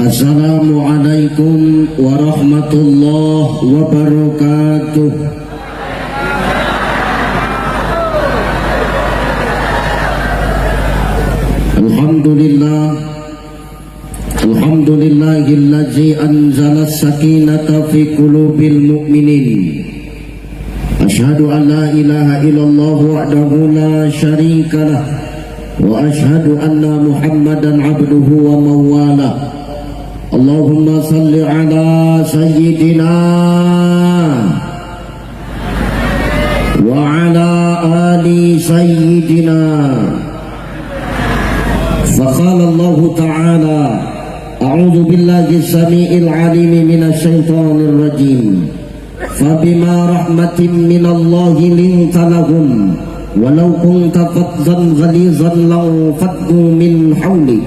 Assalamualaikum warahmatullahi wabarakatuh. Alhamdulillahillazi anzala as-sakinata fi qulubil mu'minin. Asyhadu an la ilaha illallah wahdahu la syarikalah wa asyhadu anna Muhammadan abduhu wa mawalah. Allahumma salli ala sayyidina wa ala ali sayyidina. Faqala Allah ta'ala a'udzu billahi as-sami'il 'alim minasy syaithanir rajim. Fabima rahmatin minallahi linta lahum walau kunta faddan ghalizan law faddu min hawlik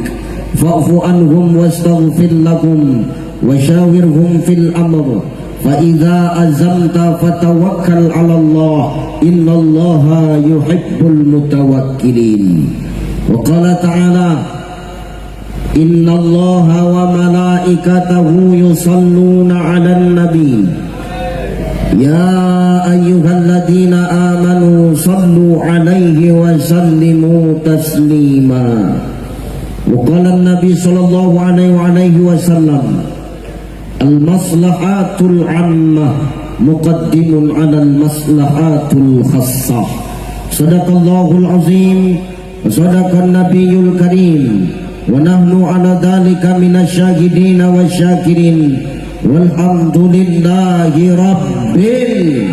fa'fu anhum wastaghfir lahum washawirhum fil amr fa idza azamta fatawakkal 'ala Allah innallaha yuhibbul mutawakkilin. Wa qala ta'ala innallaha wa malaikatahu yusalluna 'alan nabi ya ayyuhalladzina amanu sallu 'alaihi wa sallimu taslima. Waqala Nabi sallallahu alaihi wasallam al-maslahatul 'ammah muqaddimun 'ala al-maslahatul khassah. Sadaqallahul azim wa sadaqan nabiyyul karim wa nahnu 'ala dhalika minasyahidin wasyakirin walhamdulillahi rabbil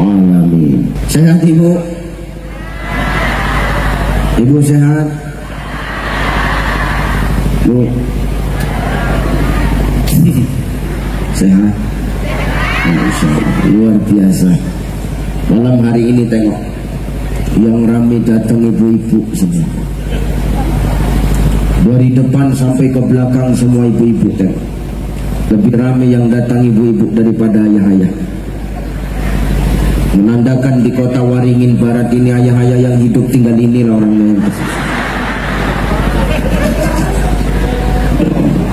alamin. Sehat ibu? Ibu sehat? Bu sehat? Masya Allah, luar biasa. Malam hari ini tengok yang ramai datang ibu-ibu semua. Dari depan sampai ke belakang semua ibu-ibu tengok. Lebih ramai yang datang ibu-ibu daripada ayah-ayah. Menandakan di kota Waringin Barat ini ayah-ayah yang hidup tinggal inilah orangnya yang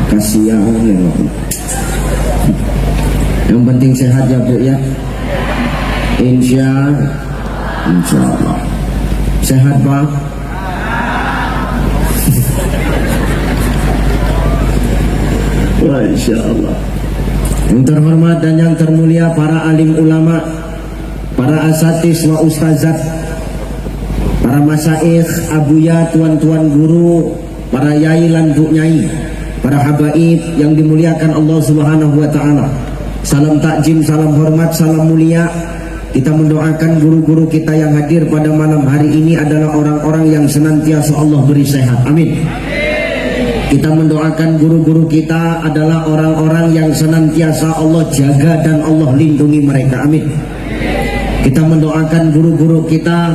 kasihan ya. Yang penting sehat ya Bu ya. Insya Allah sehat Pak. Masya Allah. Yang terhormat dan yang termulia para alim ulama, para asatis wa ustazat, para masaikh, abuya, tuan-tuan guru, para yai lan bu nyai, para habaib yang dimuliakan Allah Subhanahu wa taala. Salam takjim, salam hormat, salam mulia. Kita mendoakan guru-guru kita yang hadir pada malam hari ini adalah orang-orang yang senantiasa Allah beri sehat. Amin. Kita mendoakan guru-guru kita adalah orang-orang yang senantiasa Allah jaga dan Allah lindungi mereka. Amin. Kita mendoakan guru-guru kita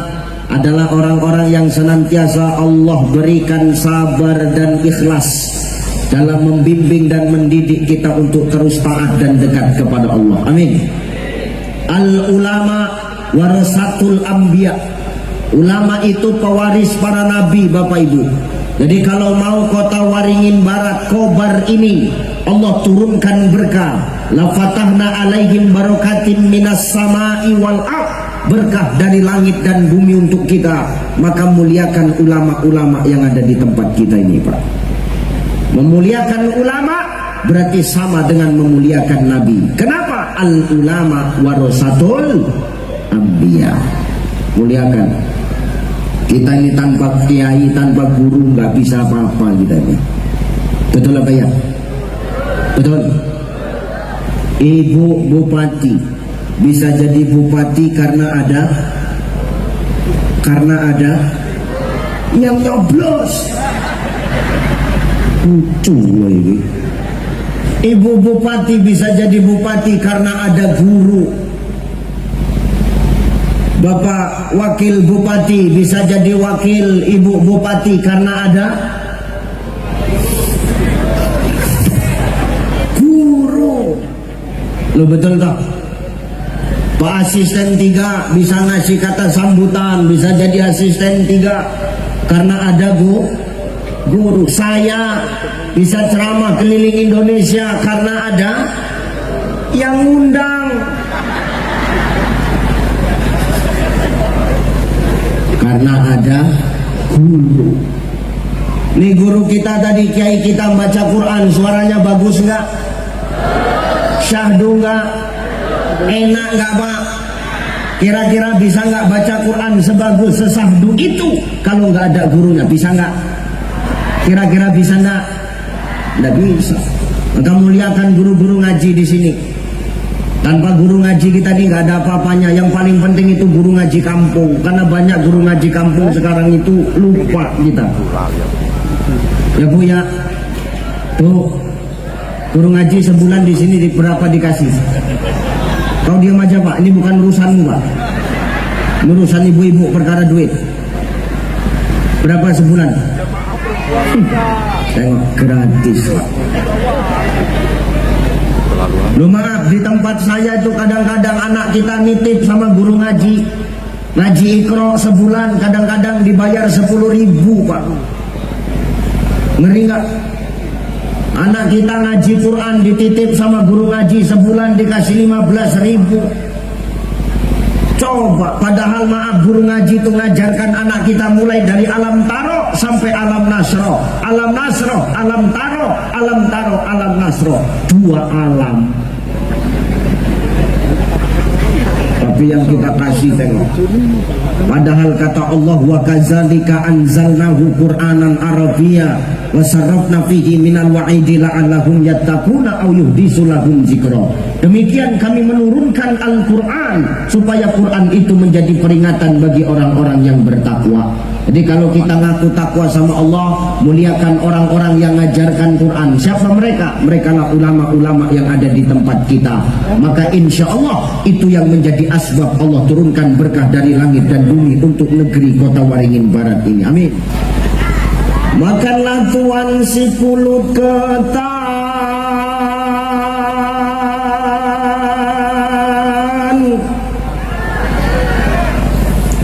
adalah orang-orang yang senantiasa Allah berikan sabar dan ikhlas dalam membimbing dan mendidik kita untuk terus taat dan dekat kepada Allah. Amin. Al-ulama warasatul anbiya. Ulama itu pewaris para nabi, Bapak Ibu. Jadi kalau mau kota Waringin Barat Kobar ini Allah turunkan berkah, la fatahna alaihim barakatin minas sama'i wal ardh, berkah dari langit dan bumi untuk kita, maka muliakan ulama-ulama yang ada di tempat kita ini, Pak. Memuliakan ulama berarti sama dengan memuliakan nabi. Kenapa? Al ulama warasatul anbiya. Muliakan. Kita ini tanpa kiai, tanpa guru nggak bisa apa-apa kita ini. Betul apa ya? Betul. Ibu bupati bisa jadi bupati karena ada yang nyoblos. Lucu ini. Ibu bupati bisa jadi bupati karena ada guru. Bapak wakil bupati bisa jadi wakil ibu bupati karena ada guru. Lo betul tak? Pak asisten 3 bisa ngasih kata sambutan, bisa jadi asisten 3 karena ada guru. Saya bisa ceramah keliling Indonesia karena ada yang ngundang. Karena ada guru. Nih guru kita tadi, kiai kita baca Quran, suaranya bagus nggak? Syahdu nggak? Enak nggak Pak? Kira-kira bisa nggak baca Quran sebagus sesahdu itu kalau nggak ada gurunya? Bisa nggak? Kira-kira bisa nggak? Nggak bisa. Maka muliakan guru-guru ngaji di sini. Tanpa guru ngaji kita ini nggak ada apa-apanya. Yang paling penting itu guru ngaji kampung, karena banyak guru ngaji kampung sekarang itu lupa kita. Ya Bu ya, tuh guru ngaji sebulan di sini berapa dikasih? Kau diam aja Pak, ini bukan urusanmu Pak. Ini urusan ibu-ibu perkara duit. Berapa sebulan? Tengok gratis Pak. Lu maaf, di tempat saya itu kadang-kadang anak kita nitip sama guru ngaji. Ngaji Iqra sebulan kadang-kadang dibayar 10.000 Pak. Ngeri nggak? Anak kita ngaji Quran dititip sama guru ngaji sebulan dikasih 15.000. Coba, padahal maaf guru ngaji itu ngajarkan anak kita mulai dari alam taro sampai alam nasro. Alam nasro, alam taro, alam taro, alam nasro. 2 alam. Tapi yang kita kasih tengok. Padahal kata Allah, wa kadzalika anzalnahu Qur'anan Arabiyya wa sarrafna fihi minal wa'idi la'allahum yattaquna aw yuhdisu lahum dzikra. Demikian kami menurunkan Al-Qur'an supaya Quran itu menjadi peringatan bagi orang-orang yang bertakwa. Jadi kalau kita ngaku takwa sama Allah, muliakan orang-orang yang ngajarkan Quran. Siapa mereka? Mereka lah ulama-ulama yang ada di tempat kita. Maka insya Allah itu yang menjadi asbab Allah turunkan berkah dari langit dan bumi untuk negeri Kota Waringin Barat ini. Amin. Makanlah tuan si pulut ketan,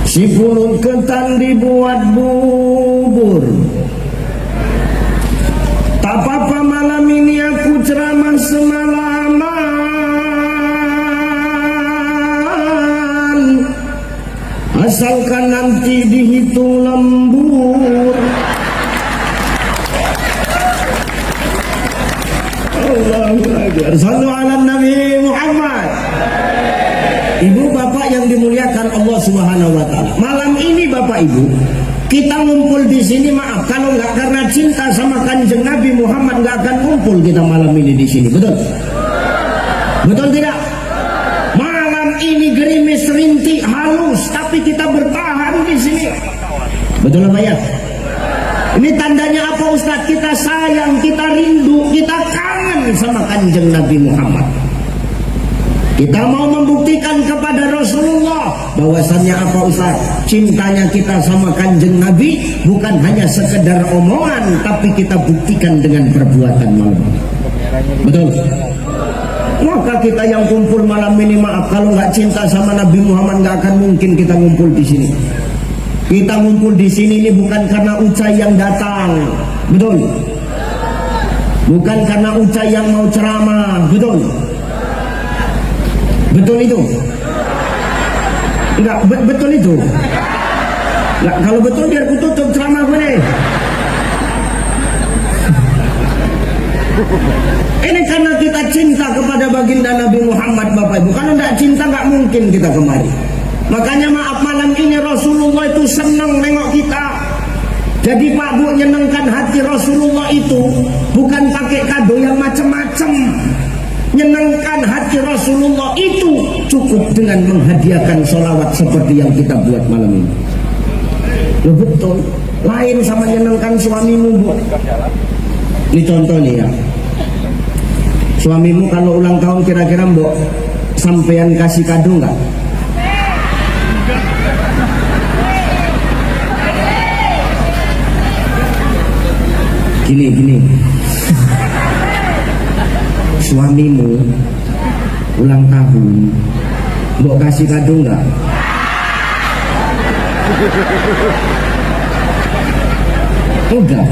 si pulut ketan dibuat bubur. Tak apa-apa malam ini aku ceramah semalaman, asalkan nanti dihitung lembur. Sallu ala Nabi Muhammad. Ibu bapak yang dimuliakan Allah Subhanahu wa taala. Malam ini Bapak Ibu, kita ngumpul di sini, maaf kalau nggak karena cinta sama Kanjeng Nabi Muhammad nggak akan ngumpul kita malam ini di sini. Betul? Betul tidak? Malam ini gerimis rintik halus tapi kita bertahan di sini. Betul apa ya? Ini tandanya apa Ustaz? Kita sayang, kita rindu, kita kangen sama Kanjeng Nabi Muhammad. Kita mau membuktikan kepada Rasulullah bahwasannya apa Ustaz? Cintanya kita sama Kanjeng Nabi bukan hanya sekedar omongan, tapi kita buktikan dengan perbuatan malam. Betul? Maka kita yang kumpul malam ini, maaf kalau nggak cinta sama Nabi Muhammad nggak akan mungkin kita ngumpul di sini. Kita ngumpul di sini ini bukan karena Ucai yang datang, betul? Bukan karena Ucai yang mau ceramah, betul? Betul itu? Enggak, betul itu? Enggak, kalau betul biar ku tutup ceramah gue nih. Ini karena kita cinta kepada baginda Nabi Muhammad Bapak Ibu. Kalau tidak cinta nggak mungkin kita kemari. Makanya maaf malam ini Rasulullah itu senang nengok kita. Jadi Pak Bu, nyenengkan hati Rasulullah itu bukan pakai kado yang macam-macam. Nyenengkan hati Rasulullah itu cukup dengan menghadiahkan sholawat seperti yang kita buat malam ini. Loh betul, lain sama nyenengkan suamimu Bu. Ini contoh nih ya. Suamimu kalau ulang tahun kira-kira Mbok sampean kasih kado nggak? Gini suamimu ulang tahun Mbok kasih kado nggak? Enggak.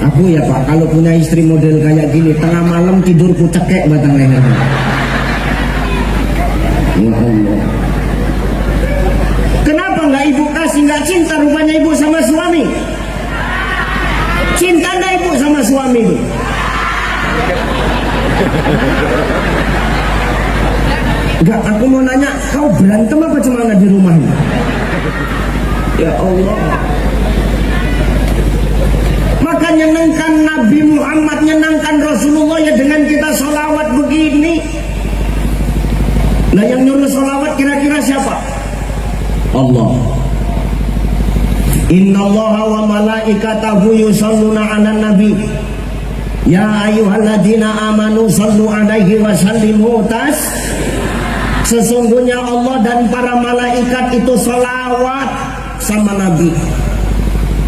Aku ya Pak, kalau punya istri model kayak gini, tengah malam tidurku cekek batang lehernya. Ya Allah. Kenapa nggak ibu kasih, nggak cinta rupanya ibu sama suami? Cinta nggak ibu sama suami itu? Enggak, aku mau nanya, kau berantem apa cuma di rumahnya? Ya Allah. Maka nyenangkan Nabi Muhammad, nyenangkan Rasulullah ya dengan kita sholawat begini. Nah yang nyuruh sholawat kira-kira siapa? Allah. Innallaha wa malaikatahu yusholluna 'alan nabi. Ya ayyuhalladzina amanu shallu 'alaihi wa sallimu Sesungguhnya Allah dan para malaikat itu sholawat sama Nabi.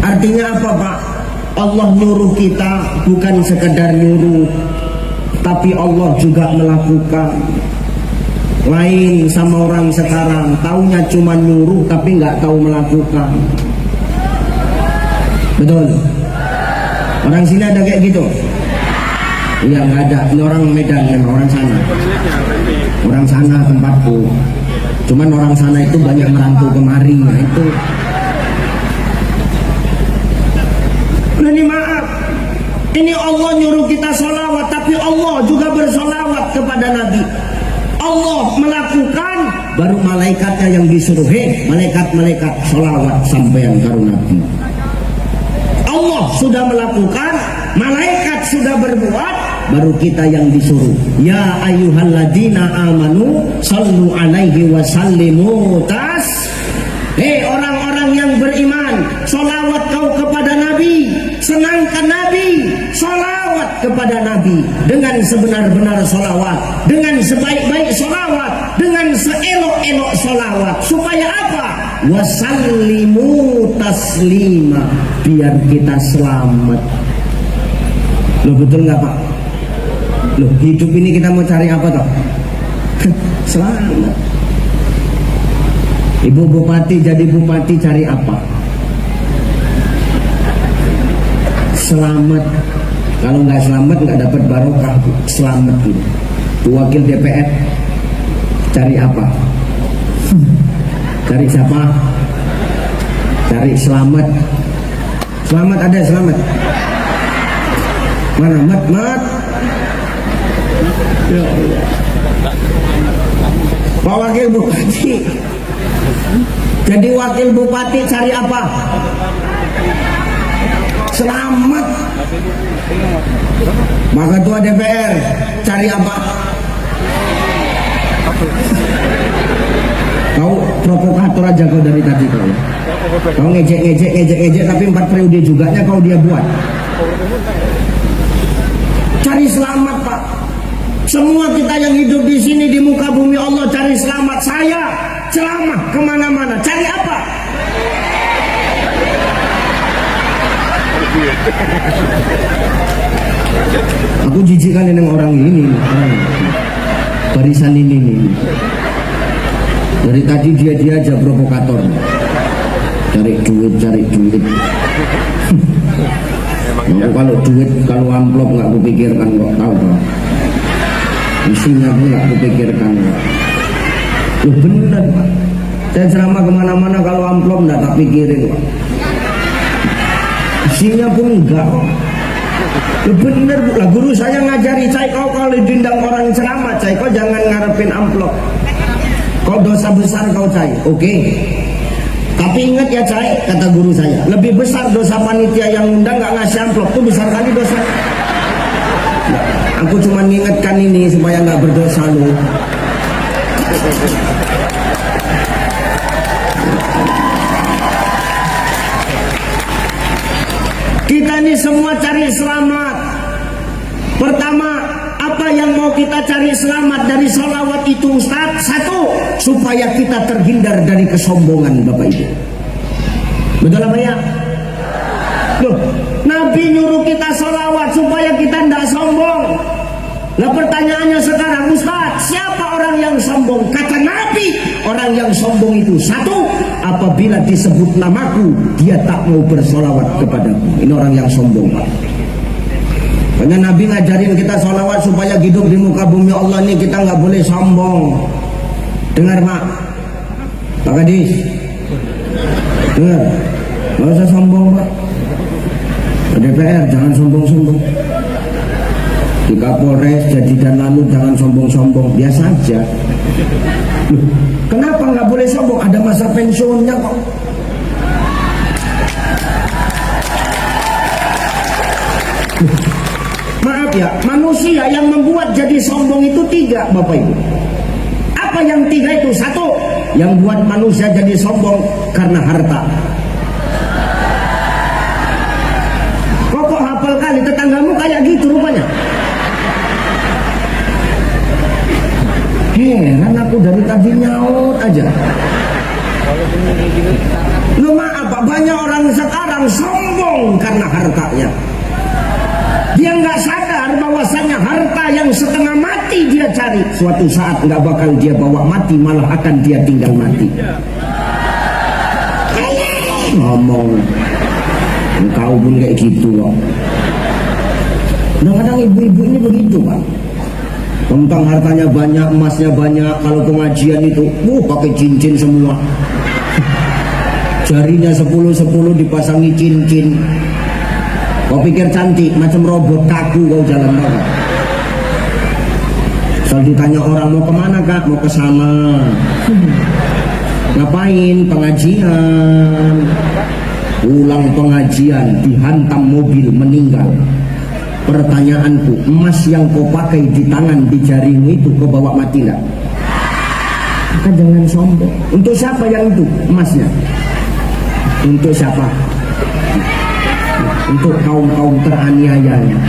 Artinya apa Pak? Allah nyuruh kita bukan sekedar nyuruh, tapi Allah juga melakukan. Lain sama orang sekarang, taunya cuma nyuruh tapi nggak tahu melakukan. Betul? Orang sini ada kayak gitu? Iya nggak ada, ini orang Medan memang, orang sana. Orang sana tempatku. Cuman orang sana itu banyak merantau kemari, nah itu. Ini maaf, ini Allah nyuruh kita sholawat, tapi Allah juga bersolawat kepada Nabi. Allah melakukan, baru malaikatnya yang disuruh. Malaikat-malaikat sholawat sampean karo Nabi. Allah sudah melakukan, malaikat sudah berbuat, baru kita yang disuruh. Ya ayyuhalladzina amanu sallu alaihi wa sallimu Hei orang-orang yang beriman, sholawat kau kepada Nabi, senangkan Nabi, sholawat kepada Nabi dengan sebenar-benar sholawat, dengan sebaik-baik sholawat, dengan seelok-elok sholawat. Supaya apa? Wasallimu taslima, biar kita selamat. Loh betul nggak Pak? Loh hidup ini kita mau cari apa toh? Selamat. Ibu bupati jadi bupati cari apa? Selamat. Kalau nggak selamat nggak dapat barokah. Selamat gitu. Wakil DPR cari apa? Cari siapa? Cari selamat. Selamat ada selamat. Mana mat? Ya Allah. Pak Wakil Bupati. Jadi wakil bupati cari apa? Selamat. Pak Ketua DPR cari apa? Kau provokator aja kau dari tadi kau. Kau ngejek tapi 4 periode juga nya kau dia buat. Cari selamat Pak. Semua kita yang hidup di sini di muka bumi Allah cari selamat. Saya ceramah kemana-mana. Cari apa? Aku jijik kan dengan orang ini, barisan ini nih. Dari tadi dia aja provokator. Cari duit. Kalau duit, kalau amplop nggak kupikirkan kok, tahu kok. Isinya pun nggak kupikirkan kok. Loh bener Pak. Saya ceramah kemana-mana kalau amplop nggak tak pikirin Pak. Isinya pun enggak kok. Loh bener Bu, lah guru saya ngajari saya kalau dindang orang ceramah saya kau jangan ngarepin amplop. Kau dosa besar kau cai, oke. Tapi ingat ya cai, kata guru saya, lebih besar dosa panitia yang undang nggak ngasih amplop tuh besar kali dosa. Nah, aku cuma ngingetkan ini supaya nggak berdosa lu. Kita ini semua cari selamat. Pertama, apa yang mau kita cari selamat dari sholawat itu Ustaz? Satu, supaya kita terhindar dari kesombongan Bapak Ibu. Betul apa ya? Loh, Nabi nyuruh kita sholawat supaya kita tidak sombong. Nah pertanyaannya sekarang, Ustaz, siapa orang yang sombong? Kata Nabi, orang yang sombong itu satu, apabila disebut namaku, dia tak mau bersolawat kepadaku. Ini orang yang sombong, Pak. Karena Nabi ngajarin kita solawat supaya hidup di muka bumi Allah ini kita nggak boleh sombong. Dengar Pak, Pak Kadis, dengar, nggak usah sombong Pak. DPR jangan sombong-sombong. Di Kapolres jadi dan lalu jangan sombong-sombong, biasa aja. Kenapa nggak boleh sombong? Ada masa pensiunnya kok. Maaf ya, manusia yang membuat jadi sombong itu tiga, Bapak Ibu. Apa yang tiga itu? Satu, yang buat manusia jadi sombong karena harta. Kok hafal kali, tetanggamu kayak gitu rupanya. Heran aku dari tadi nyaut aja. Lu maaf Pak, banyak orang sekarang sombong karena hartanya. Dia nggak sadar bahwasanya harta yang setengah mati dia cari, suatu saat nggak bakal dia bawa mati, malah akan dia tinggal mati. Ngomong, engkau pun kayak gitu kok. Kadang-kadang ibu-ibu ini begitu Pak. Tentang hartanya banyak, emasnya banyak, kalau pengajian itu, pakai cincin semua. Jarinya 10-10 dipasangi cincin. Kau pikir cantik, macam robot kaku kau jalan banget. Soal ditanya orang mau kemana Kak, mau ke sana. Ngapain? Pengajian. Pulang pengajian, dihantam mobil, meninggal. Pertanyaanku, emas yang kau pakai di tangan, di jarimu itu kau bawa mati enggak? Maka jangan sombong. Untuk siapa yang itu emasnya? Untuk siapa? Untuk kaum-kaum teraniayanya.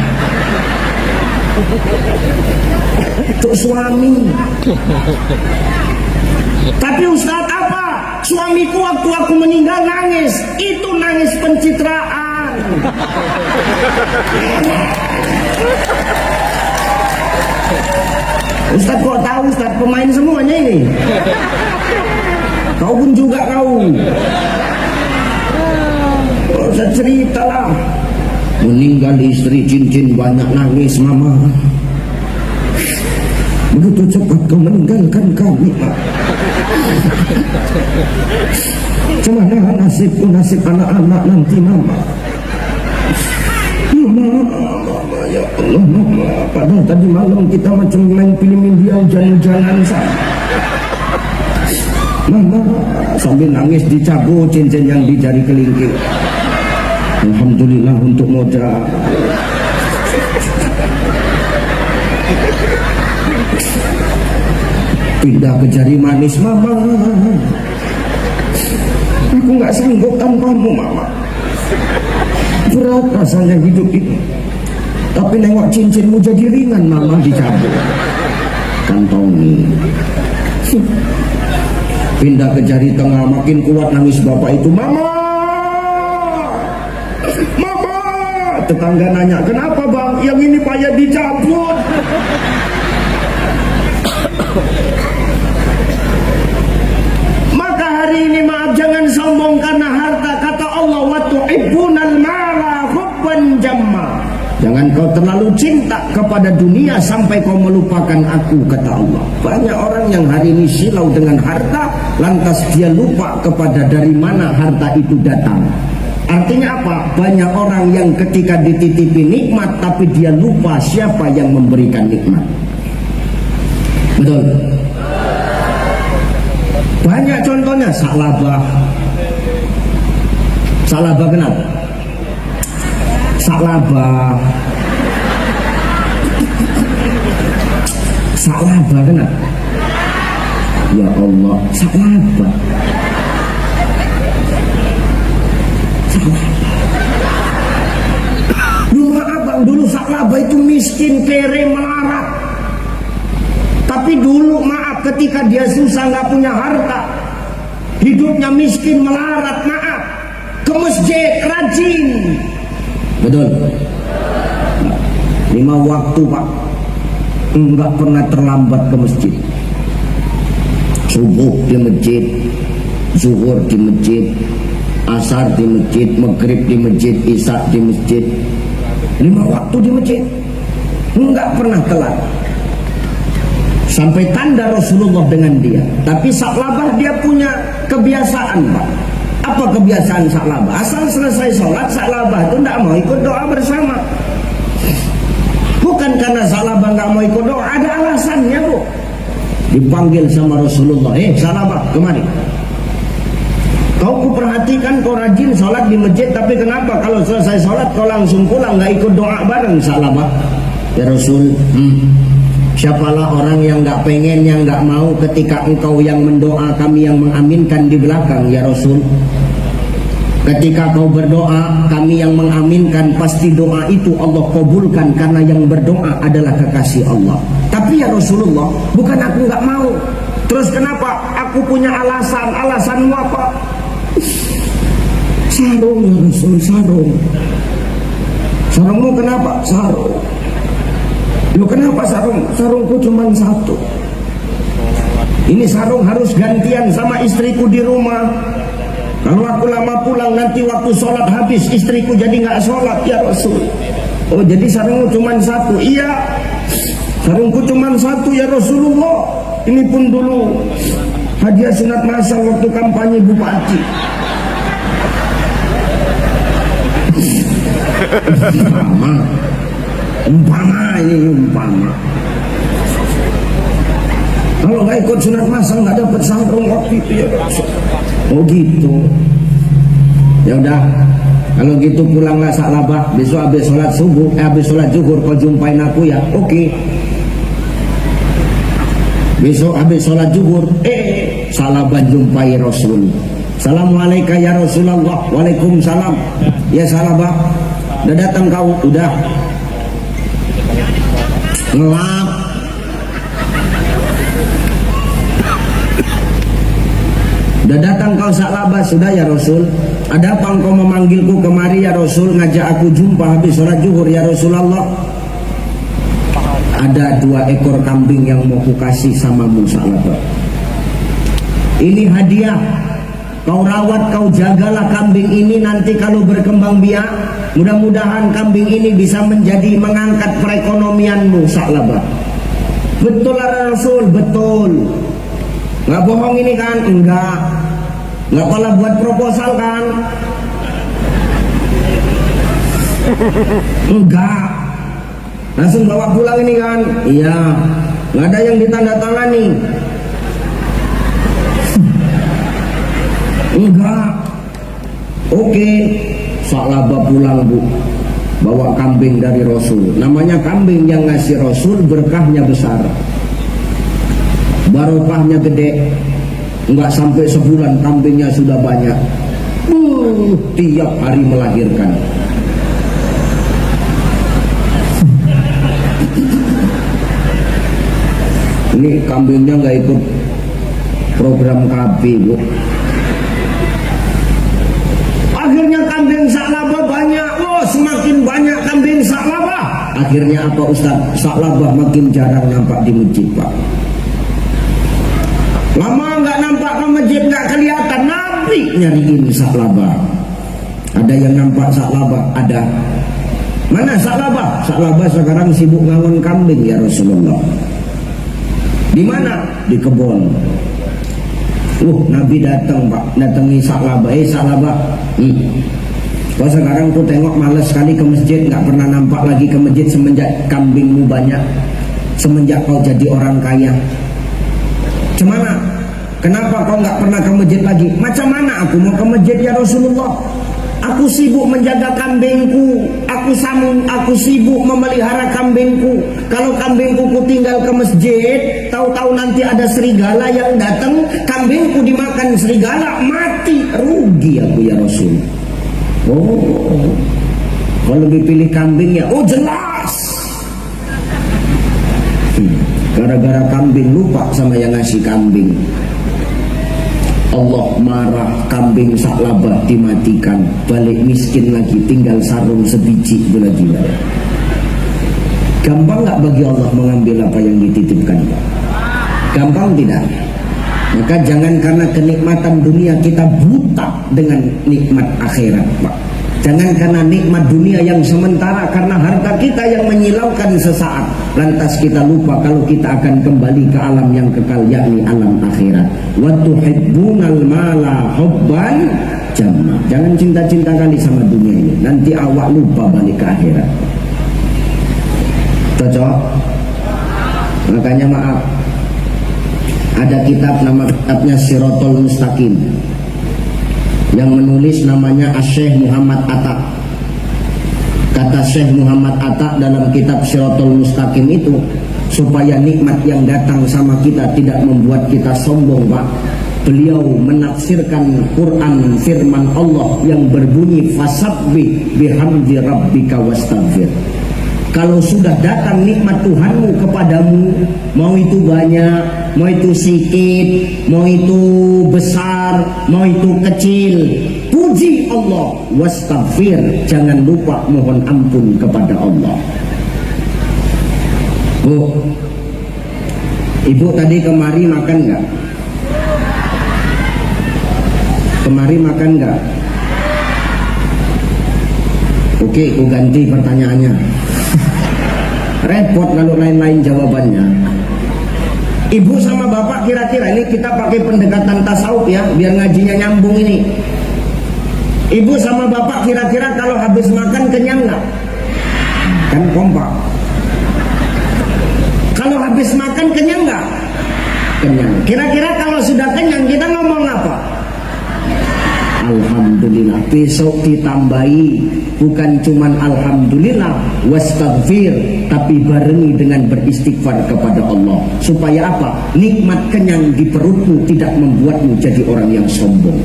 Untuk suami. Tapi Ustaz apa? Suamiku waktu aku meninggal nangis. Itu nangis pencitraan. Ustaz kok tahu Ustaz, pemain semuanya ini. Kau pun juga kau. Ustaz ceritalah. Meninggal istri, cincin banyak, nangis mama. Begitu cepat kau meninggalkan kami Pak. Gimana nasibku, nasib anak-anak nanti mama. Mama, ya Allah mama. Padahal tadi malam kita macam main film India, hujan-hujanan saja. Mama, sambil nangis dicabut cincin yang di jari kelingking. Alhamdulillah untuk modal. Pindah ke jari manis mama. Aku nggak sanggup tanpamu mama. Berat rasanya hidup ini. Tapi nengok cincinmu jadi ringan mama, dicabut. Kantongi. Pindah ke jari tengah, makin kuat nangis bapak itu. Mama, mama. Tetangga nanya, kenapa bang? Yang ini payah dicabut. Maka hari ini maaf, jangan sombong karena harta. Kata Allah, wa tuhibbunal mala hubban jamma. Jangan kau terlalu cinta kepada dunia sampai kau melupakan aku, kata Allah. Banyak orang yang hari ini silau dengan harta, lantas dia lupa kepada dari mana harta itu datang. Artinya apa? Banyak orang yang ketika dititipi nikmat, tapi dia lupa siapa yang memberikan nikmat. Betul? Banyak contohnya. Salabah. Salabah kenapa? Salabah. Salabah kenapa? Ya Allah, salabah. Dulu abang, dulu salabah itu miskin, kere, melarat. Tapi dulu maaf, ketika dia susah nggak punya harta, hidupnya miskin, melarat, maaf, ke masjid rajin. Betul. 5 waktu Pak. enggak pernah terlambat ke masjid. Subuh di masjid, zuhur di masjid, asar di masjid, maghrib di masjid, isya di masjid, 5 waktu di masjid, enggak pernah telat. Sampai tanda Rasulullah dengan dia. Tapi Sa'labah dia punya kebiasaan, Pak. Apa kebiasaan Sa'labah? Asal selesai sholat, Sa'labah itu tidak mau ikut doa bersama. Bukan karena Sa'labah nggak mau ikut doa, ada alasannya, Bu. Dipanggil sama Rasulullah, Sa'labah, kemari. Kau kuperhatikan kau rajin sholat di masjid, tapi kenapa kalau selesai sholat kau langsung pulang, nggak ikut doa bareng, Sa'labah? Ya Rasul, siapalah orang yang nggak pengen, yang nggak mau ketika engkau yang mendoa, kami yang mengaminkan di belakang, ya Rasul. Ketika kau berdoa, kami yang mengaminkan, pasti doa itu Allah kabulkan karena yang berdoa adalah kekasih Allah. Tapi ya Rasulullah, bukan aku nggak mau. Terus kenapa? Aku punya alasan. Alasanmu apa? Sarung ya Rasul, sarung. Sarungmu kenapa? Sarung. Loh kenapa sarung? Sarungku cuma 1. Ini sarung harus gantian sama istriku di rumah. Kalau aku lama pulang, nanti waktu sholat habis, istriku jadi nggak sholat, ya Rasul. Oh jadi sarungmu cuma 1? Iya, sarungku cuma 1 ya Rasulullah. Ini pun dulu hadiah sunat masal waktu kampanye Bupati. Umpama ini umpama. Kalau nggak ikut sunat masal nggak dapat sarung waktu itu ya Rasul. Oh gitu. Ya udah, kalau gitu pulanglah Sa'labah. Besok habis sholat subuh, habis sholat zuhur kau jumpain aku ya. Oke. Besok habis sholat zuhur, Sa'labah jumpai Rasul. Assalamualaikum ya Rasulullah. Waalaikumsalam. Ya Sa'labah, udah datang kau? Udah. Ngelap. Udah datang kau Sa'labah? Sudah ya Rasul. Ada apa engkau memanggilku kemari ya Rasul, ngajak aku jumpa habis sholat zuhur ya Rasulullah? Ada 2 ekor kambing yang mau kukasih samamu Sa'labah. Ini hadiah. Kau rawat, kau jagalah kambing ini, nanti kalau berkembang biak, mudah-mudahan kambing ini bisa menjadi mengangkat perekonomianmu Sa'labah. Betul lah Rasul, betul. Nggak bohong ini kan? Enggak. Nggak pernah buat proposal kan? Enggak. Langsung bawa pulang ini kan? Iya. Nggak ada yang ditandatangani. Enggak. Oke. Sa'labah pulang, Bu. Bawa kambing dari Rasul. Namanya kambing yang ngasih Rasul, berkahnya besar, barokahnya gede. Enggak sampai sebulan kambingnya sudah banyak. Tiap hari melahirkan. Ini kambingnya nggak ikut program KB, Bu. Akhirnya kambing Sa'labah banyak. Oh, semakin banyak kambing Sa'labah. Akhirnya apa Ustaz? Sa'labah makin jarang nampak di masjid, Pak. Lama nggak nampak ke masjid, nggak kelihatan. Nabi nyariin Sa'labah. Ada yang nampak Sa'labah? Ada. Mana Sa'labah? Sa'labah sekarang sibuk ngangon kambing ya Rasulullah. Di mana? Di kebun. Nabi datang, Pak, datangi Sa'labah. Sa'labah, kau sekarang tuh tengok males sekali ke masjid, nggak pernah nampak lagi ke masjid semenjak kambingmu banyak, semenjak kau jadi orang kaya. Cemana? Kenapa kau nggak pernah ke masjid lagi? Macam mana aku mau ke masjid ya Rasulullah? Aku sibuk menjaga kambingku, aku sibuk memelihara kambingku. Kalau kambingku ku tinggal ke masjid, tahu-tahu nanti ada serigala yang datang, kambingku dimakan serigala, mati, rugi aku ya Rasul. Oh, kau lebih pilih kambing ya? Oh jelas. Gara-gara kambing lupa sama yang ngasih kambing. Allah marah, kambing Sa'labah dimatikan, balik miskin lagi, tinggal sarung sebiji itu lagi. Gampang nggak bagi Allah mengambil apa yang dititipkan? Gampang tidak? Maka jangan karena kenikmatan dunia kita buta dengan nikmat akhirat, Pak. Jangan karena nikmat dunia yang sementara, karena harta kita yang menyilaukan sesaat, lantas kita lupa kalau kita akan kembali ke alam yang kekal, yakni alam akhirat. Wa tuhibbunal mala hubban jamma. Jangan cinta-cinta kali sama dunia ini, nanti awak lupa balik ke akhirat. Cocok? Makanya maaf, ada kitab, nama kitabnya Siratul Mustaqim, yang menulis namanya Syekh Muhammad Atta. Kata Syekh Muhammad Atta dalam kitab Siratul Mustaqim itu, supaya nikmat yang datang sama kita tidak membuat kita sombong, Pak. Beliau menafsirkan Quran firman Allah yang berbunyi fasabbih bihamdi rabbika wastaghfir. Kalau sudah datang nikmat Tuhanmu kepadamu, mau itu banyak, mau itu sedikit, mau itu besar, mau itu kecil, puji Allah, wastaghfir, jangan lupa mohon ampun kepada Allah. Bu, ibu tadi kemari makan nggak? Kemari makan nggak? Oke, aku ganti pertanyaannya. Repot kalau lain-lain jawabannya. Ibu sama bapak kira-kira, ini kita pakai pendekatan tasawuf ya, biar ngajinya nyambung ini. Ibu sama bapak kira-kira kalau habis makan kenyang nggak? Kan kompak. Kalau habis makan kenyang nggak? Kenyang. Kira-kira kalau sudah kenyang kita ngomong apa? Alhamdulillah. Besok ditambahi, bukan cuman alhamdulillah wastaghfir, tapi barengi dengan beristighfar kepada Allah. Supaya apa? Nikmat kenyang di perutmu tidak membuatmu jadi orang yang sombong.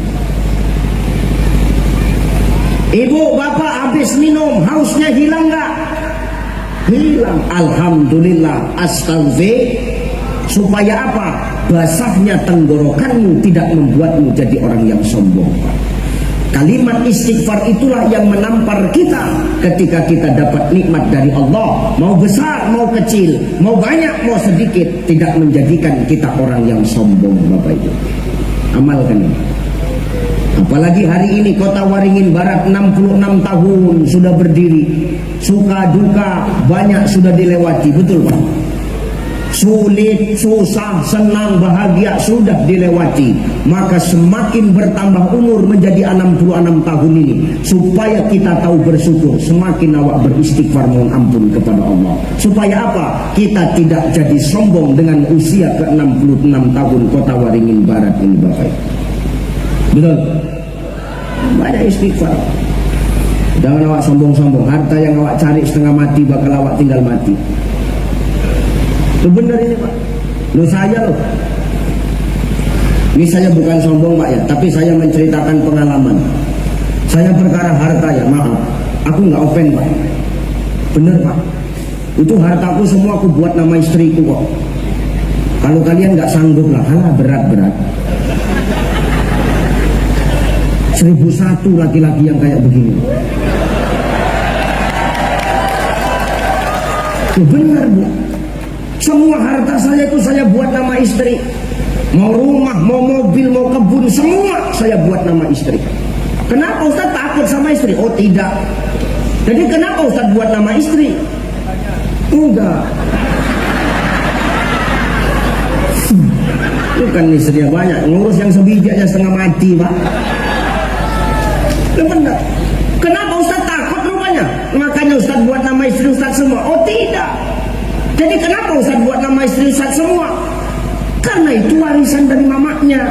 Ibu bapak habis minum, hausnya hilang nggak? Hilang. Alhamdulillah, astaghfir. Supaya apa? Basahnya tenggorokanmu tidak membuatmu jadi orang yang sombong. Kalimat istighfar itulah yang menampar kita ketika kita dapat nikmat dari Allah. Mau besar, mau kecil, mau banyak, mau sedikit, tidak menjadikan kita orang yang sombong, Bapak Ibu. Amalkan ini. Apalagi hari ini Kota Waringin Barat 66 tahun sudah berdiri. Suka duka banyak sudah dilewati, betul Pak? Sulit, susah, senang, bahagia sudah dilewati. Maka semakin bertambah umur menjadi 66 tahun ini, supaya kita tahu bersyukur, semakin awak beristighfar mohon ampun kepada Allah. Supaya apa? Kita tidak jadi sombong dengan usia ke 66 tahun Kota Waringin Barat ini, Bapak. Betul? Banyak istighfar. Jangan awak sombong-sombong. Harta yang awak cari setengah mati bakal awak tinggal mati. Itu benar ini Pak. Loh saya loh. Ini saya bukan sombong Pak ya, tapi saya menceritakan pengalaman. Saya perkara harta ya, maaf. Aku nggak open Pak. Bener Pak. Itu hartaku semua aku buat nama istriku kok. Kalau kalian nggak sanggup lah, halah berat-berat. 1001 laki-laki yang kayak begini. Itu benar Bu. Semua harta saya itu saya buat nama istri. Mau rumah, mau mobil, mau kebun, semua saya buat nama istri. Kenapa Ustaz takut sama istri? Oh tidak. Jadi kenapa Ustaz buat nama istri? Enggak. Itu kan istrinya banyak, ngurus yang sebiji aja setengah mati Pak. Itu benar. Kenapa Ustaz takut rupanya? Makanya Ustaz buat nama istri Ustaz semua. Oh tidak. Jadi kenapa Ustaz buat nama istri Ustaz semua? Karena itu warisan dari mamanya.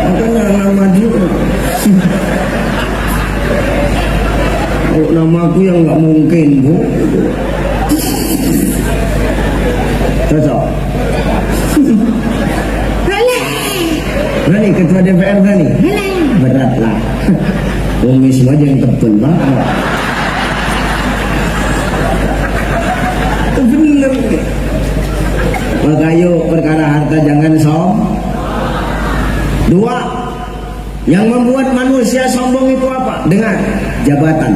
Makanya nama dia. Kalau namaku yang nggak mungkin Bu. Cocok. Berani ketua DPR berani? Berat lah. Umi semua aja yang tebel banget. Bener. Maka yuk perkara harta jangan sombong. 2. Yang membuat manusia sombong itu apa? Dengan jabatan.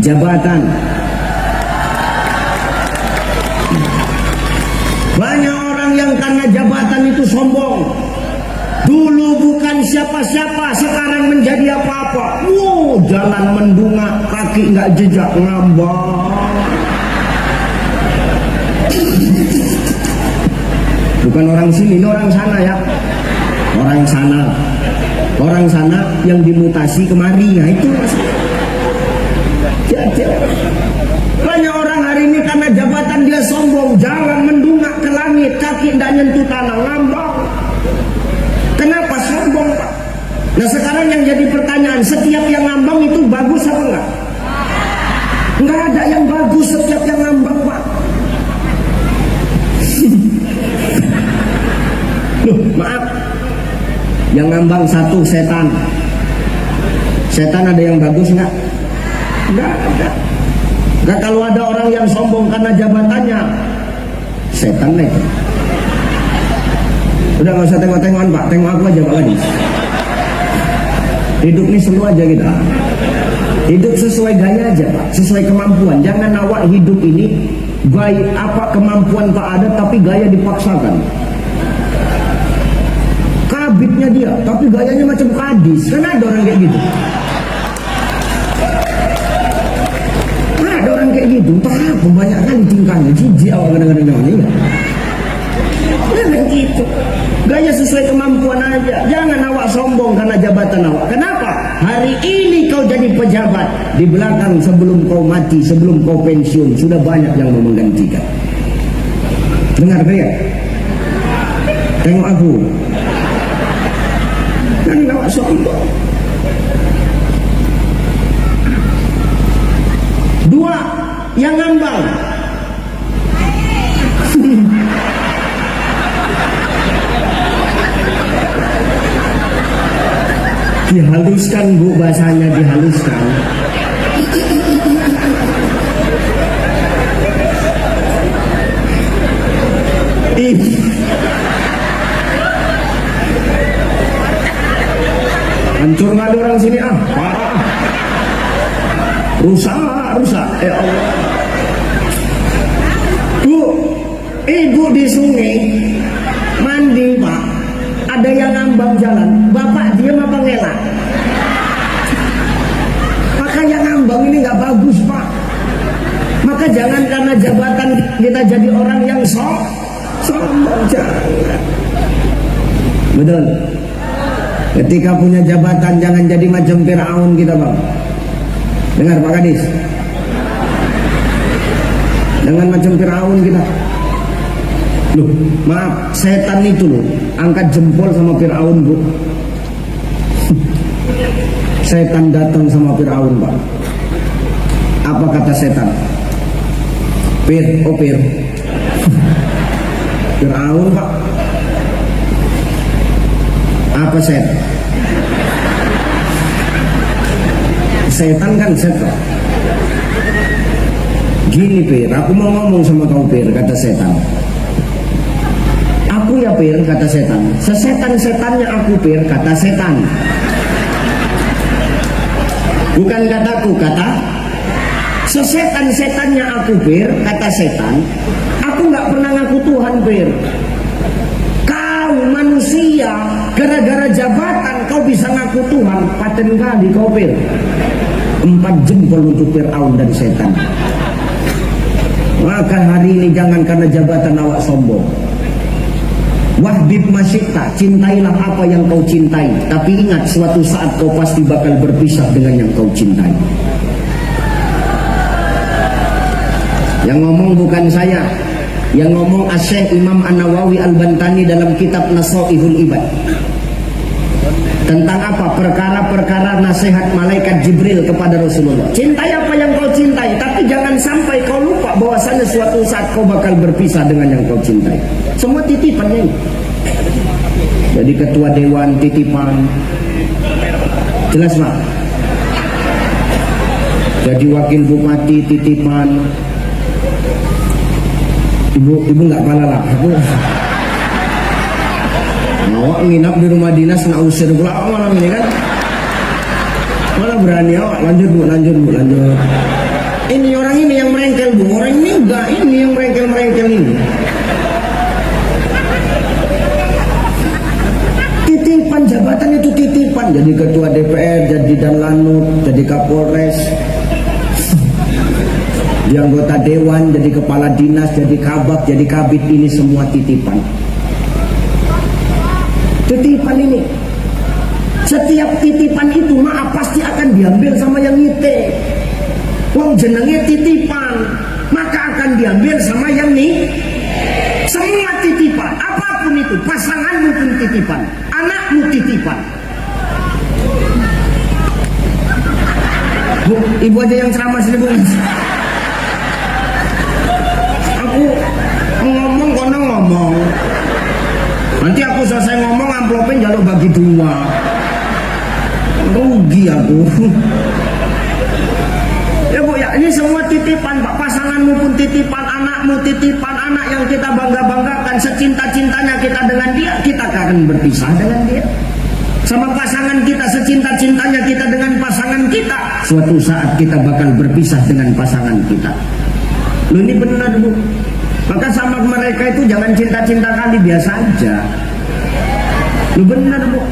jabatan. Banyak orang yang karena jabatan itu sombong. Dulu bukan siapa-siapa, sekarang menjadi apa-apa. Jalan mendungak, kaki nggak jejak, ngambang. Bukan orang sini, ini orang sana ya. Orang sana. Orang sana yang dimutasi kemari. Nah itu banyak orang hari ini karena jabatan dia sombong, jalan mendungak ke langit, kaki tidak nyentuh tanah, ngambang. Kenapa sombong, Pak? Nah sekarang yang jadi pertanyaan, setiap yang ngambang itu bagus apa enggak? Enggak ada yang bagus setiap yang ngambang, Pak. Loh, maaf. Yang ngambang satu setan. Setan ada yang bagus enggak? Enggak ada. Enggak, kalau ada orang yang sombong karena jabatannya, setan nih. Udah nggak usah tengok-tengokan Pak, tengok aku aja Pak Gadis. Hidup ini seru aja kita. Hidup sesuai gaya aja Pak, sesuai kemampuan. Jangan awak hidup ini baik apa kemampuan tak ada tapi gaya dipaksakan. Kabitnya dia, tapi gayanya macam kadis. Kan ada orang kayak gitu. Ada orang kayak gitu, entah apa banyak kali tingkahnya. Jijik awak kadang-kadang ini. Jangan gitu. Gaya sesuai kemampuan aja. Jangan awak sombong karena jabatan awak. Kenapa? Hari ini kau jadi pejabat, di belakang sebelum kau mati, sebelum kau pensiun, sudah banyak yang mau menggantikan. Dengar ya? Tengok aku. Jangan awak sombong. Dua, yang ngambang. Dihaluskan Bu, bahasanya dihaluskan. Hancur nggak ada orang sini parah. Rusak. Ya Allah. Bu, ibu di sungai mandi Pak. Ada yang ngambang jalan, bapak diam apa ngelak? Maka yang ngambang ini nggak bagus Pak. Maka jangan karena jabatan kita jadi orang yang sombong, jangan. Betul. Ketika punya jabatan jangan jadi macam Fir'aun kita Bang. Dengar Pak Kadis. Jangan macam Fir'aun kita. Loh, maaf, setan itu loh angkat jempol sama Fir'aun Bu. Setan datang sama Fir'aun Pak. Apa kata setan? Fir. Fir'aun Pak. Apa setan? Setan kan setan. Gini Fir, aku mau ngomong sama kau Fir, kata setan. Aku ya Fir, kata setan. Sesetan-setannya aku Fir, kata setan. Bukan kataku, kata sesetan-setannya aku Fir, kata setan. Aku nggak pernah ngaku Tuhan Fir. Kau manusia, gara-gara jabatan kau bisa ngaku Tuhan. Paten kali kau Fir. 4 jempol untuk Fir'aun dan setan. Maka hari ini jangan karena jabatan awak sombong. Wahbib masyikta, cintailah apa yang kau cintai. Tapi ingat, suatu saat kau pasti bakal berpisah dengan yang kau cintai. Yang ngomong bukan saya, yang ngomong Asy-Syaikh Imam An-Nawawi Al-Bantani dalam kitab Nasaihul Ibad. Tentang apa? Perkara-perkara nasihat malaikat Jibril kepada Rasulullah. Cintai apa yang kau cintai, tapi jangan sampai kau lupa bahwasanya suatu saat kau bakal berpisah dengan yang kau cintai. Semua titipannya ini. Jadi ketua dewan titipan. Jelas Pak? Jadi wakil bupati titipan. Ibu nggak kalah lah. Awak nginap di rumah dinas nak usir pula malam ini kan? Malah berani awak. Lanjut Bu. Ini orang ini yang merengkel Bu, orang ini enggak, ini yang merengkel ini. Titipan jabatan itu titipan, jadi ketua DPR, jadi Danlanut, jadi Kapolres, di anggota dewan, jadi kepala dinas, jadi kabak, jadi kabit, ini semua titipan. Titipan ini, setiap titipan itu maaf pasti akan diambil sama yang nitip. Wong jenenge titipan, maka akan diambil sama yang nih. Semua titipan, apapun itu, pasanganmu pun titipan, anakmu titipan. Bu, ibu aja yang ceramah sini Bu. Aku ngomong kono ngomong. Nanti aku selesai ngomong amplopin jalur bagi dua. Rugi aku. Ya Bu ya, ini semua titipan Pak, pasanganmu pun titipan, anakmu titipan, anak yang kita bangga-banggakan, secinta-cintanya kita dengan dia, kita akan berpisah dengan dia. Sama pasangan kita, secinta-cintanya kita dengan pasangan kita, suatu saat kita bakal berpisah dengan pasangan kita. Loh ini benar Bu. Maka sama mereka itu jangan cinta-cinta kali, biasa aja. Loh benar Bu.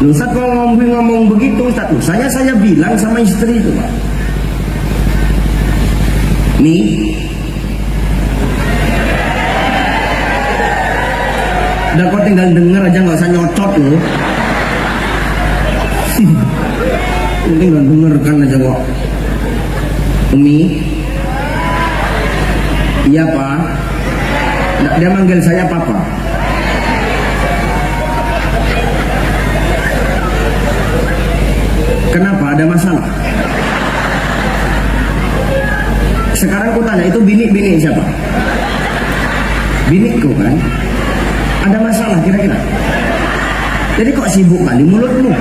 Loh Ustaz kalau ngomong begitu Ustaz, loh, saya bilang sama istri itu Pak. Nih, udah kau tinggal denger aja, nggak usah nyocot loh. Tinggal dengarkan aja kok. Umi, iya Pak. Dia manggil saya Papa. Kenapa? Ada masalah? Sekarang aku tanya, itu bini siapa? Biniku kan? Ada masalah kira-kira? Jadi kok sibuk kali mulutmu?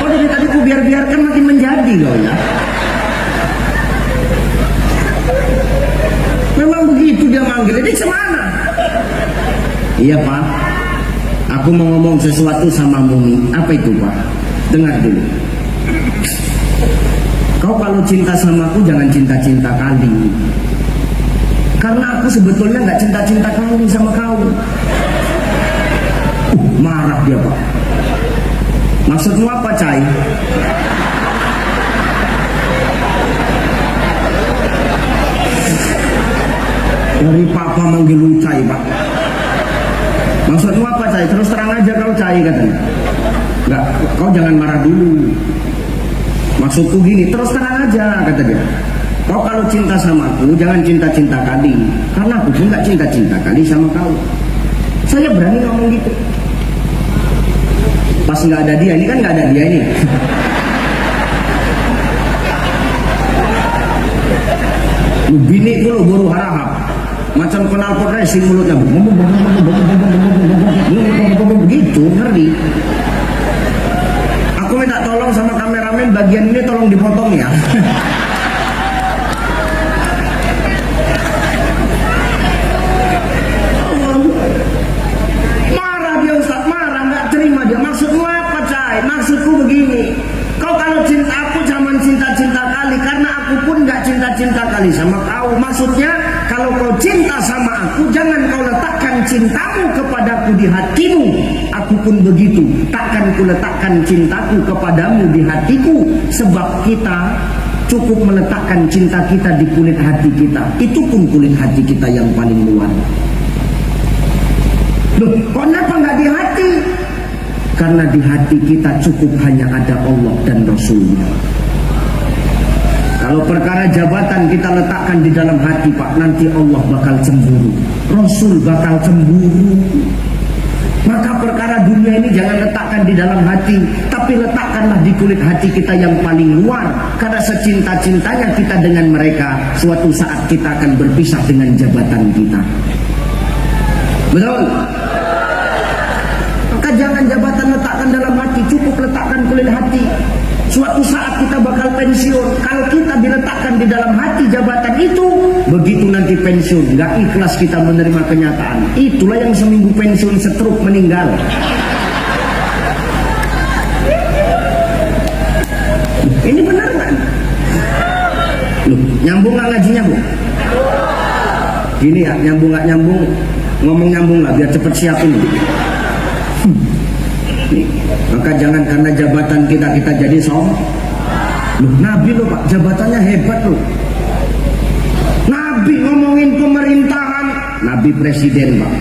Kok dari tadi ku biarkan makin menjadi loh ya? Memang begitu dia manggil, jadi semana? Iya Pak, aku mau ngomong sesuatu sama Mumi. Apa itu Pak? Dengar dulu. Kau kalau cinta sama aku jangan cinta-cinta kali. Karena aku sebetulnya nggak cinta-cinta kali sama kau. Marah dia Pak. Maksudmu apa Cai? Dari Papa manggil lu Cai Pak. Maksudmu apa Cai? Terus terang aja kau Cai katanya. Enggak, kau jangan marah dulu. Maksudku gini, terus terang aja kata dia. Kau kalau cinta sama aku jangan cinta-cinta kali. Karena aku pun gak cinta-cinta kali sama kau. Saya berani ngomong gitu. Pas gak ada dia, ini kan gak ada dia ini. Lu bini itu lu baru harap. Macam kenal pot racing mulutnya. Begitu, ngeri. Aku minta tolong sama kameramen bagian ini tolong dipotong ya. Marah dia Ustaz, marah, nggak terima dia. Maksudmu apa Cai? Maksudku begini, kau kalau cinta aku jangan cinta-cinta kali, karena aku pun nggak cinta-cinta kali sama kau. Maksudnya kalau kau cinta sama aku jangan kau letakkan cintamu kepadaku di hatimu. Aku pun begitu, takkan ku letakkan cintaku kepadamu di hatiku. Sebab kita cukup meletakkan cinta kita di kulit hati kita. Itu pun kulit hati kita yang paling luar. Loh, kenapa nggak di hati? Karena di hati kita cukup hanya ada Allah dan Rasulnya. Kalau perkara jabatan kita letakkan di dalam hati Pak, nanti Allah bakal cemburu, Rasul bakal cemburu. Maka perkara dunia ini jangan letakkan di dalam hati, tapi letakkanlah di kulit hati kita yang paling luar. Karena secinta-cintanya kita dengan mereka, suatu saat kita akan berpisah dengan jabatan kita. Betul? Maka jangan jabatan letakkan dalam hati, cukup letakkan kulit hati. Suatu saat kita bakal pensiun. Kalau kita diletakkan di dalam hati jabatan itu, begitu nanti pensiun, nggak ikhlas kita menerima kenyataan. Itulah yang seminggu pensiun stroke meninggal. Ini benar kan? Loh, nyambung nggak ngajinya bu? Gini ya, nyambung nggak nyambung, ngomong nyambung lah biar cepet siapin. Maka jangan karena jabatan kita jadi sombong. Loh, Nabi loh Pak, jabatannya hebat loh. Nabi ngomongin pemerintahan, Nabi presiden Pak,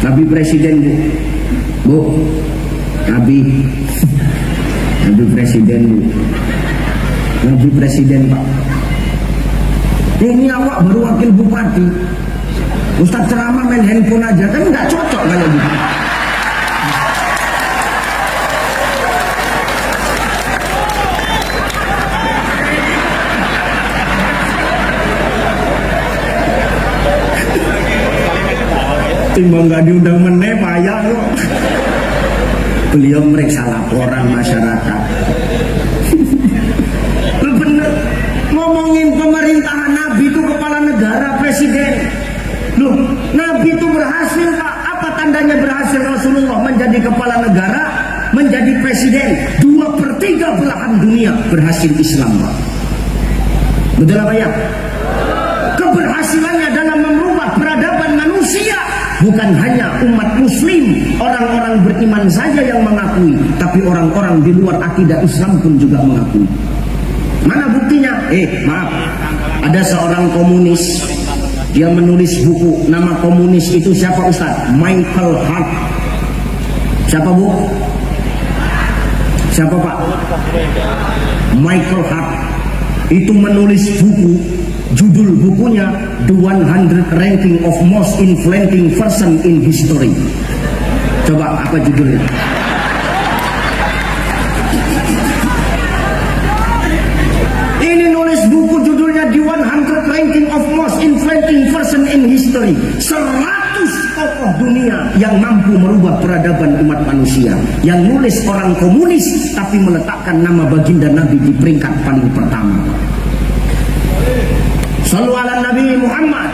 Nabi presiden bu, Nabi presiden bu, Nabi presiden Pak. Ini awak baru wakil bupati, Ustadz ceramah main handphone aja kan nggak cocok kayak gitu. Timbang nggak diundang meneh payah kok. Beliau meriksa laporan masyarakat. Bener ngomongin pemerintahan, Nabi itu kepala negara, presiden. Loh, Nabi itu berhasil Pak. Apa tandanya berhasil Rasulullah menjadi kepala negara, menjadi presiden? 2/3 belahan dunia berhasil Islam Pak. Betul apa ya? Keberhasilannya dalam merubah peradaban manusia. Bukan hanya umat muslim, orang-orang beriman saja yang mengakui, tapi orang-orang di luar akidah Islam pun juga mengakui. Mana buktinya? Maaf, ada seorang komunis, dia menulis buku. Nama komunis itu siapa Ustaz? Michael Hart. Siapa bu? Siapa Pak? Michael Hart. Itu menulis buku, judul bukunya The 100 Ranking of Most Influential Person in History. Coba apa judulnya? Ini nulis buku judulnya The 100 Ranking of Most Influential Person in History. 100 tokoh dunia yang mampu merubah peradaban umat manusia. Yang nulis orang komunis, tapi meletakkan nama baginda Nabi di peringkat paling pertama. Sallu ala Nabi Muhammad.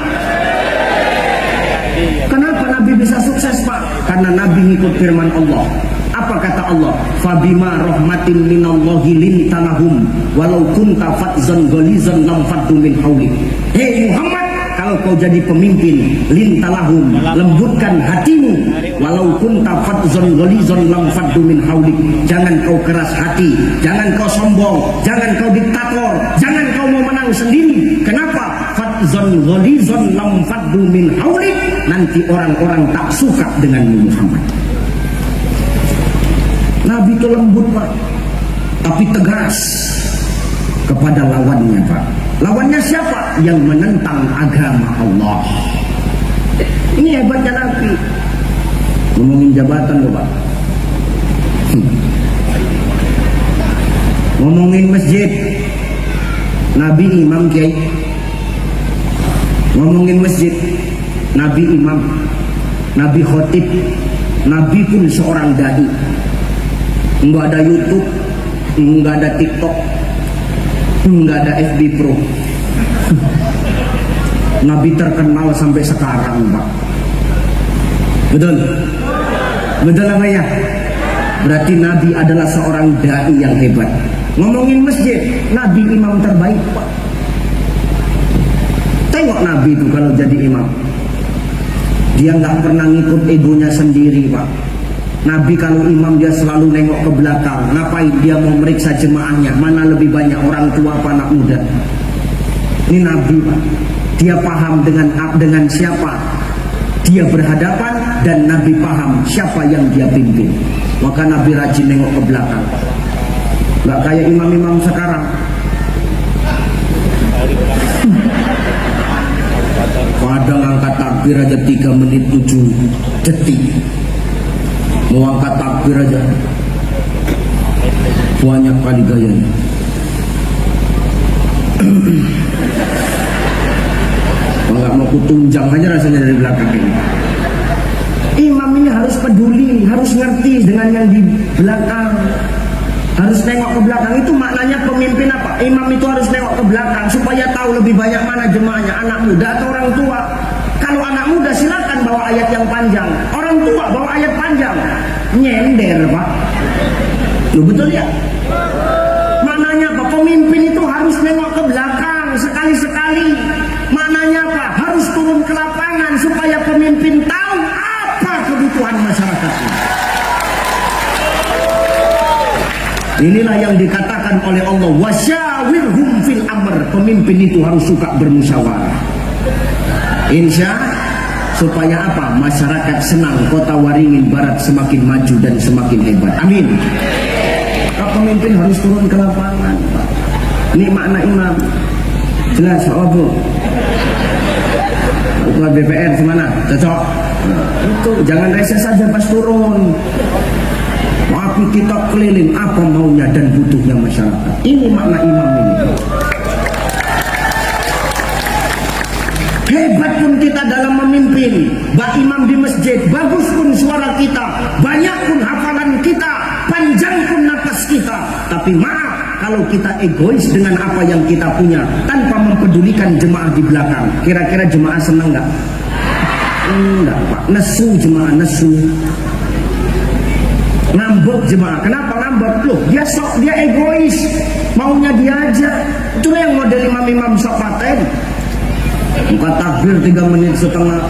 Kenapa Nabi bisa sukses Pak? Karena Nabi ngikut firman Allah. Apa kata Allah? Fabima rahmatin minallahi lintalahum walau kunta fadzan ghalizan lam faddu min haulik. Hei Muhammad, kalau kau jadi pemimpin, lintalahum, lembutkan hatimu, walau kunta fadzan ghalizan lam faddu min haulik. Jangan kau keras hati, jangan kau sombong, jangan kau diktator, jangan kau mau menang sendiri. Kenapa? Fadzan ghalizan lam faddu min haulik. Nanti orang-orang tak suka denganmu Muhammad. Nabi itu lembut Pak, tapi tegas kepada lawannya Pak. Lawannya siapa? Yang menentang agama Allah. Ini hebatnya Nabi. Ngomongin jabatan loh Pak. Ngomongin masjid, Nabi imam kiai. Ngomongin masjid, Nabi imam, Nabi khotib, Nabi pun seorang dai. Enggak ada YouTube, enggak ada TikTok, enggak ada FB Pro. Nabi terkenal sampai sekarang Pak. Betul? Betul apa ya? Berarti Nabi adalah seorang dai yang hebat. Ngomongin masjid, Nabi imam terbaik Pak. Tengok Nabi itu kalau jadi imam, dia nggak pernah ngikut egonya sendiri Pak. Nabi kalau imam dia selalu nengok ke belakang. Ngapain? Dia mau meriksa jemaahnya, mana lebih banyak orang tua apa anak muda. Ini Nabi Pak. Dia paham dengan siapa dia berhadapan, dan Nabi paham siapa yang dia pimpin. Maka Nabi rajin nengok ke belakang. Gak kayak imam-imam sekarang. Kadang angkat takbir aja 3 menit 7 detik. Mau angkat takbir aja banyak kali gayanya. Kalau mau kutunjang aja rasanya dari belakang ini. Imam ini harus peduli, harus ngerti dengan yang di belakang, harus nengok ke belakang. Itu maknanya pemimpin apa? Imam itu harus nengok ke belakang supaya tahu lebih banyak mana jemaahnya, anak muda atau orang tua. Kalau anak muda silakan bawa ayat yang panjang, orang tua bawa ayat panjang, nyender Pak. Loh, betul ya? Maknanya apa? Pemimpin itu harus nengok ke belakang. datang sekali-sekali. Maknanya apa? Harus turun ke lapangan supaya pemimpin tahu apa kebutuhan masyarakatnya. Inilah yang dikatakan oleh Allah, wasyawirhum fil amr. Pemimpin itu harus suka bermusyawarah. Insya supaya apa? Masyarakat senang, kota Waringin Barat semakin maju dan semakin hebat. Amin. Pemimpin harus turun ke lapangan, Pak. Ini makna imam. Jelas, oh Bu. Ketua BPR semana? Cocok. Nah, itu jangan reses saja pas turun. Tapi kita keliling apa maunya dan butuhnya masyarakat. Ini makna imam ini. Hebat pun kita dalam memimpin, bak imam di masjid, bagus pun suara kita, banyak pun hafalan kita, panjang pun napas kita. Tapi maaf, kalau kita egois dengan apa yang kita punya, tanpa mempedulikan jemaah di belakang, kira-kira jemaah senang nggak? Enggak, Pak. Nesu jemaah, nesu. Ngambek jemaah. Kenapa ngambek? Loh, dia egois, maunya dia aja. Itulah yang model imam-imam sok paten. Buka takbir 3 menit setengah.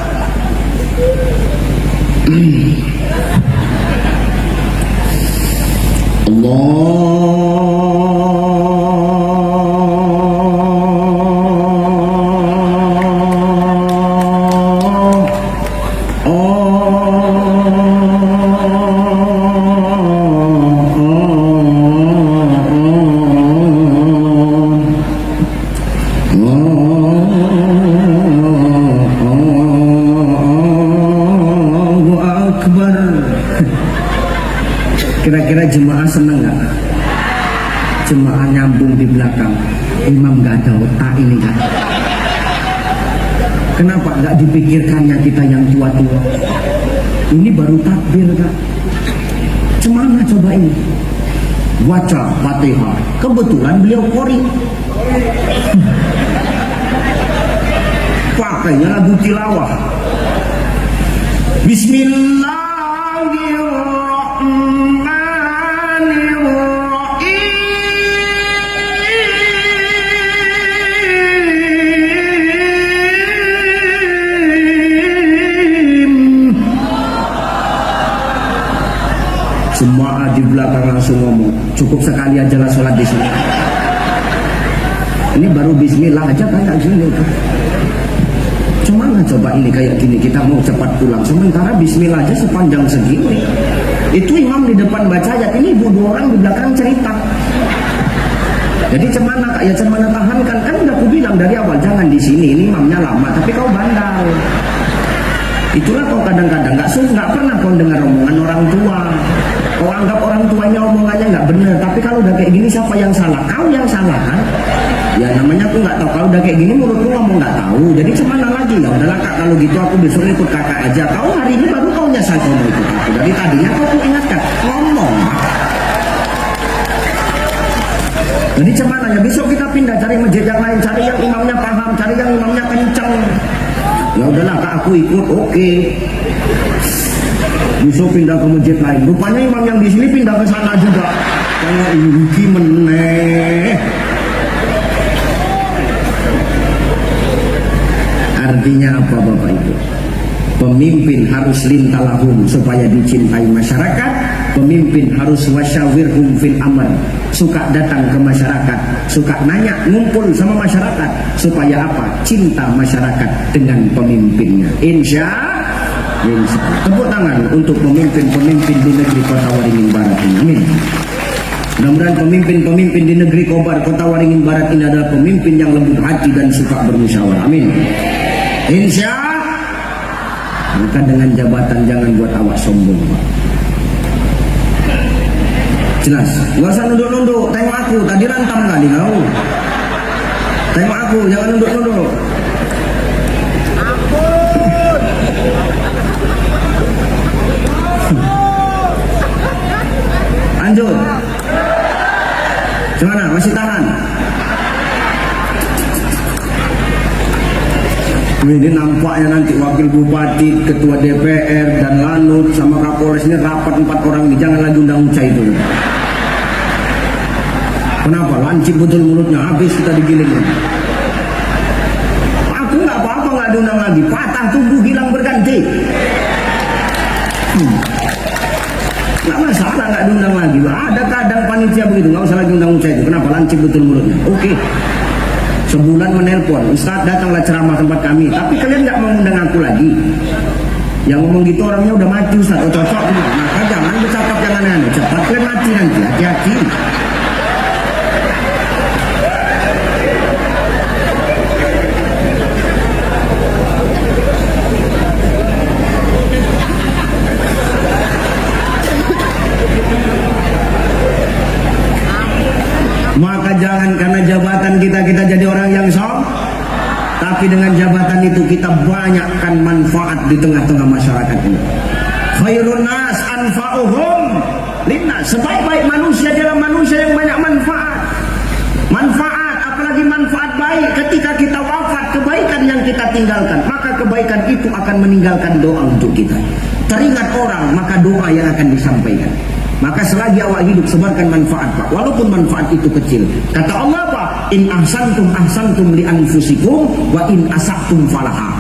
Kira-kira jemaah senang nggak? Jemaah nyambung di belakang, imam nggak ada otak ini kan? Kenapa nggak dipikirkannya kita yang tua-tua? Ini baru takbir kan? Cemana coba ini? Baca Fatihah, kebetulan beliau qori. Pakainya lagu tilawah. Semua di belakang langsung ngomong, cukup sekali aja lah sholat di sini. Ini baru bismillah aja kayak gini. Cuman coba ini kayak gini, kita mau cepat pulang, sementara bismillah aja sepanjang segini. Itu imam di depan baca ayat, ini ibu 2 orang di belakang cerita. Jadi cemana kak, ya cemana tahankan. Kan udah aku bilang dari awal, jangan di sini, ini imamnya lama, tapi kau bandal. Itulah kau kadang-kadang nggak pernah kau dengar omongan orang tua. Kau anggap orang tuanya omongannya nggak benar, tapi kalau udah kayak gini siapa yang salah? Kau yang salah kan? Ya namanya aku nggak tahu. Kalau udah kayak gini menurutku ngomong nggak tahu. Jadi cemana lagi? Ya udahlah kak, kalau gitu aku besok ikut kakak aja. Kau hari ini baru kau nyasar kau mau ikut aku. Dari tadinya kau tuh ingatkan ngomong. Jadi cemana ya? Besok kita pindah cari masjid yang lain, cari yang imamnya paham, cari yang imamnya kencang. Ya udahlah kak, aku ikut, oke. Besok pindah ke masjid lain. Rupanya imam yang di sini pindah ke sana juga. Kayak rugi meneh. Artinya apa Bapak Ibu? Pemimpin harus lintalahum supaya dicintai masyarakat. Pemimpin harus wasyawirhum fil amr, suka datang ke masyarakat, suka nanya, ngumpul sama masyarakat, supaya apa? Cinta masyarakat dengan pemimpinnya. Insya Allah. Tepuk tangan untuk pemimpin-pemimpin di negeri Kota Waringin Barat ini. Amin. Mudah-mudahan pemimpin-pemimpin di negeri Kota Waringin Barat ini adalah pemimpin yang lembut hati dan suka bermusyawarah. Amin. Insya Allah. Maka dengan jabatan jangan buat awak sombong, Pak. Jelas. Gak usah nunduk-nunduk. Tengok aku. Tadi rantam kali kau. Tengok aku. Jangan nunduk-nunduk. Lanjut. Gimana? Masih tahan? Ini nampaknya nanti wakil bupati, ketua DPR dan Lanut sama Kapolres ini rapat 4 orang ini. Jangan lagi undang Uca itu. Kenapa? Lancip betul mulutnya, habis kita digiling. diundang lagi, patah tubuh hilang berganti. Nggak masalah nggak diundang lagi. Ada kadang panitia begitu, nggak usah lagi undang saya itu. Kenapa? Lancip betul mulutnya. Oke. Sebulan menelpon, Ustaz datanglah ceramah tempat kami, tapi kalian nggak mengundang aku lagi. Yang ngomong gitu orangnya udah mati Ustaz, oh cocok. Maka jangan bercakap yang aneh-aneh, cepat kalian mati nanti, hati-hati. Maka jangan karena jabatan kita jadi orang yang sombong, tapi dengan jabatan itu kita banyakkan manfaat di tengah-tengah masyarakat ini. Khairun nas anfa'uhum linnas. Sebaik-baik manusia adalah manusia yang banyak manfaat. Manfaat, apalagi manfaat baik. Ketika kita wafat, kebaikan yang kita tinggalkan, maka kebaikan itu akan meninggalkan doa untuk kita. Teringat orang, maka doa yang akan disampaikan. Maka selagi awak hidup, sebarkan manfaat, Pak. Walaupun manfaat itu kecil. Kata Allah, Pak, in ahsantum li anfusikum wa in asa'tum falaha.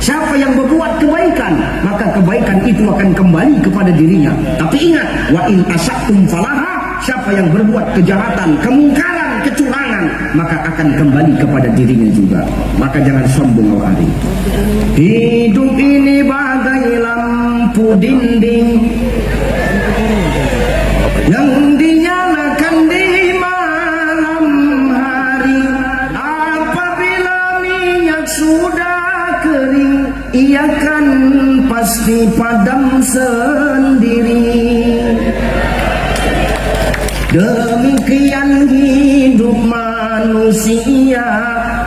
Siapa yang berbuat kebaikan, maka kebaikan itu akan kembali kepada dirinya. Tapi ingat, wa in asa'tum falaha, siapa yang berbuat kejahatan, kemungkaran, kecurangan, maka akan kembali kepada dirinya juga. Maka jangan sombong awak hari. Hidup ini bagai lampu dinding yang dinyalakan di malam hari. Apabila minyak sudah kering, ia kan pasti padam sendiri. Demikian hidup manusia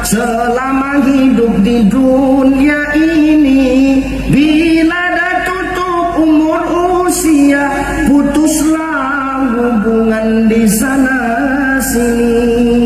selama hidup di dunia ini. Bila dah tutup umur usia, putuslah hubungan di sana sini.